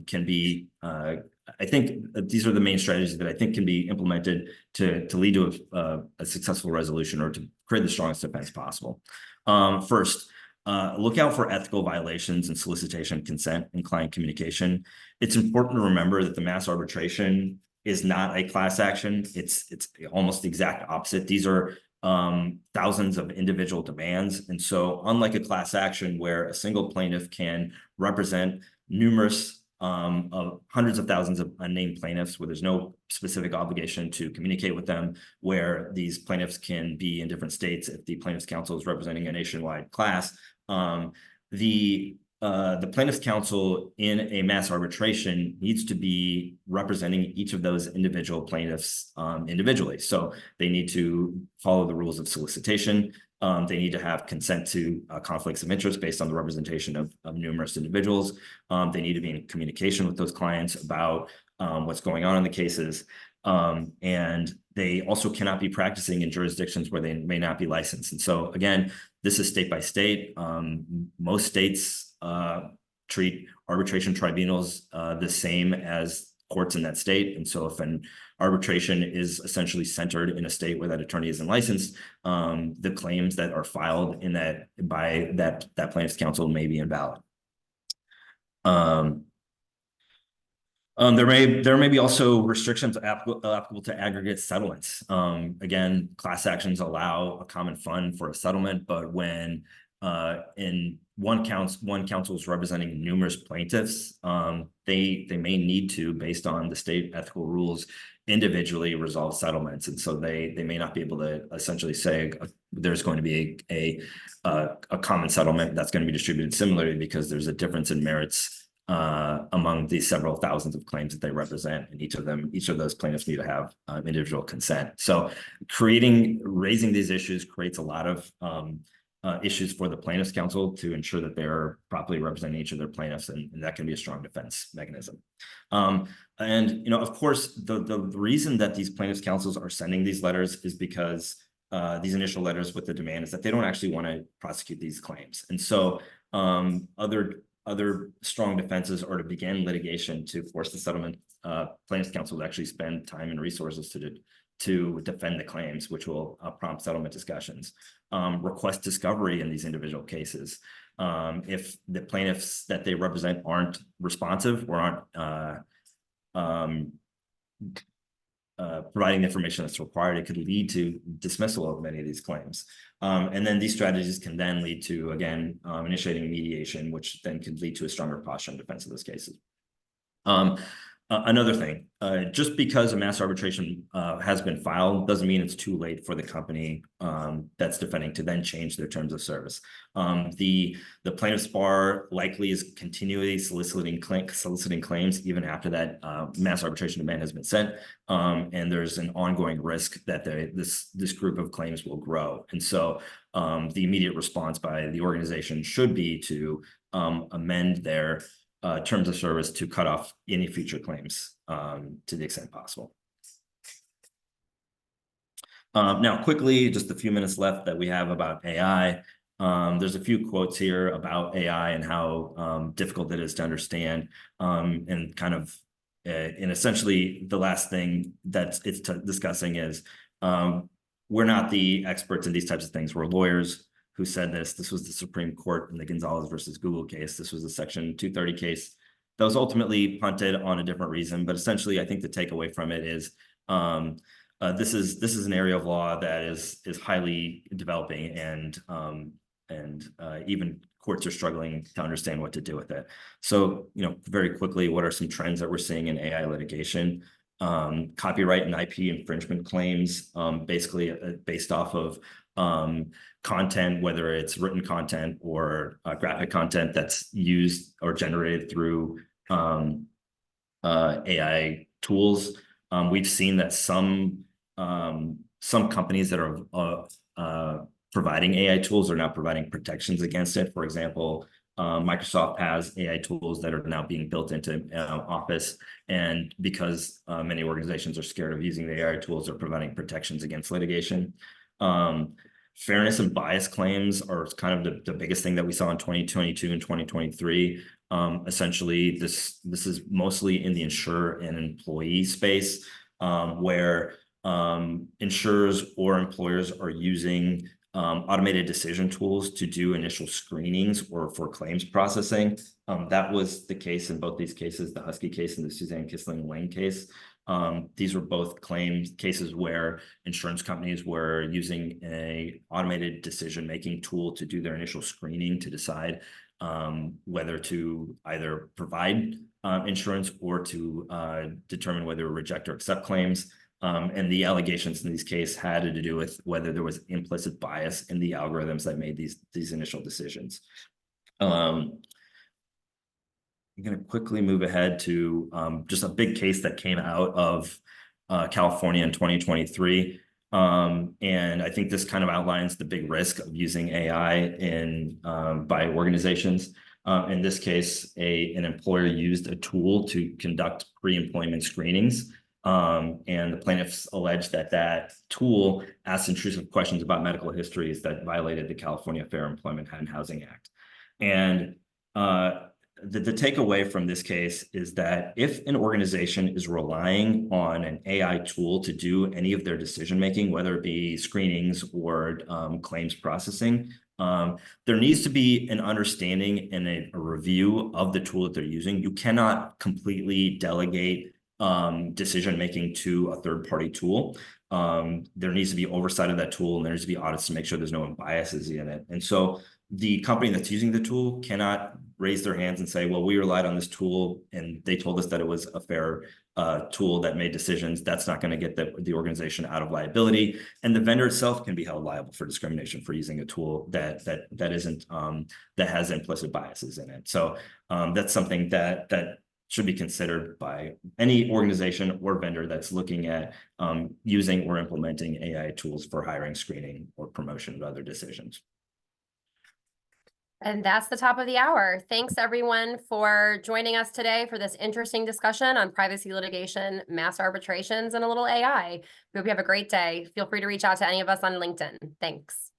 can be, I think these are the main strategies that I think can be implemented to lead to a successful resolution, or to create the strongest defense possible. First, look out for ethical violations in solicitation, consent, and client communication. It's important to remember that the mass arbitration is not a class action. It's almost the exact opposite. These are thousands of individual demands. And so unlike a class action where a single plaintiff can represent numerous of hundreds of thousands of unnamed plaintiffs, where there's no specific obligation to communicate with them, where these plaintiffs can be in different states if the plaintiffs' counsel is representing a nationwide class, the plaintiff's counsel in a mass arbitration needs to be representing each of those individual plaintiffs individually. So they need to follow the rules of solicitation. They need to have consent to conflicts of interest based on the representation of numerous individuals. They need to be in communication with those clients about what's going on in the cases. And they also cannot be practicing in jurisdictions where they may not be licensed. And so again, this is state by state. Most states treat arbitration tribunals the same as courts in that state. And so if an arbitration is essentially centered in a state where that attorney isn't licensed, the claims that are filed in that by that plaintiff's counsel may be invalid. There may be also restrictions applicable to aggregate settlements. Again, class actions allow a common fund for a settlement, but when in one counsel is representing numerous plaintiffs, they may need to, based on the state ethical rules, individually resolve settlements, and so they may not be able to essentially say there's going to be a common settlement that's going to be distributed similarly because there's a difference in merits among the several thousands of claims that they represent, and each of those plaintiffs need to have individual consent. So raising these issues creates a lot of issues for the plaintiff's counsel to ensure that they're properly representing each of their plaintiffs, and that can be a strong defense mechanism. And of course, the reason that these plaintiffs' counsels are sending these letters is because these initial letters with the demand is that they don't actually want to prosecute these claims, and so other strong defenses are to begin litigation to force the settlement plaintiffs' counsel to actually spend time and resources to defend the claims, which will prompt settlement discussions. Request discovery in these individual cases. If the plaintiffs that they represent aren't responsive or aren't providing the information that's required, it could lead to dismissal of many of these claims. And then these strategies can then lead to, again, initiating mediation, which then could lead to a stronger posture in defense of those cases. Another thing, just because a mass arbitration has been filed doesn't mean it's too late for the company that's defending to then change their terms of service. The plaintiff's bar likely is continually soliciting claims even after that mass arbitration demand has been sent, and there's an ongoing risk that this group of claims will grow. And so the immediate response by the organization should be to amend their terms of service to cut off any future claims to the extent possible. Now, quickly, just a few minutes left that we have about AI. There's a few quotes here about AI and how difficult it is to understand, and kind of, and essentially the last thing that it's discussing is we're not the experts in these types of things. We're lawyers who said this. This was the Supreme Court in the Gonzalez versus Google case. This was a Section 230 case that was ultimately punted on a different reason. But essentially, I think the takeaway from it is this is an area of law that is highly developing, and even courts are struggling to understand what to do with it. So, very quickly, what are some trends that we're seeing in AI litigation? Copyright and IP infringement claims, basically based off of content, whether it's written content or graphic content that's used or generated through AI tools. We've seen that some companies that are providing AI tools are now providing protections against it. For example, Microsoft has AI tools that are now being built into Office, and because many organizations are scared of using the AI tools, they're providing protections against litigation. Fairness and bias claims are kind of the biggest thing that we saw in 2022 and 2023. Essentially, this is mostly in the insurer and employee space, where insurers or employers are using automated decision tools to do initial screenings or for claims processing. That was the case in both these cases, the Husky case and the Suzanne Kissling-Lane case. These were both cases where insurance companies were using an automated decision-making tool to do their initial screening to decide whether to either provide insurance or to determine whether to reject or accept claims. And the allegations in these cases had to do with whether there was implicit bias in the algorithms that made these initial decisions. I'm going to quickly move ahead to just a big case that came out of California in 2023. And I think this kind of outlines the big risk of using AI by organizations. In this case, an employer used a tool to conduct pre-employment screenings. And the plaintiffs alleged that tool asked intrusive questions about medical histories that violated the California Fair Employment and Housing Act. And the takeaway from this case is that if an organization is relying on an AI tool to do any of their decision making, whether it be screenings or claims processing, there needs to be an understanding and a review of the tool that they're using. You cannot completely delegate decision making to a third-party tool. There needs to be oversight of that tool, and there needs to be audits to make sure there's no biases in it. And so the company that's using the tool cannot raise their hands and say, well, we relied on this tool and they told us that it was a fair tool that made decisions. That's not going to get the organization out of liability. And the vendor itself can be held liable for discrimination for using a tool that isn't that has implicit biases in it. So that's something that should be considered by any organization or vendor that's looking at using or implementing AI tools for hiring, screening, or promotion of other decisions. And that's the top of the hour. Thanks everyone for joining us today for this interesting discussion on privacy litigation, mass arbitrations, and a little AI. We hope you have a great day. Feel free to reach out to any of us on LinkedIn. Thanks.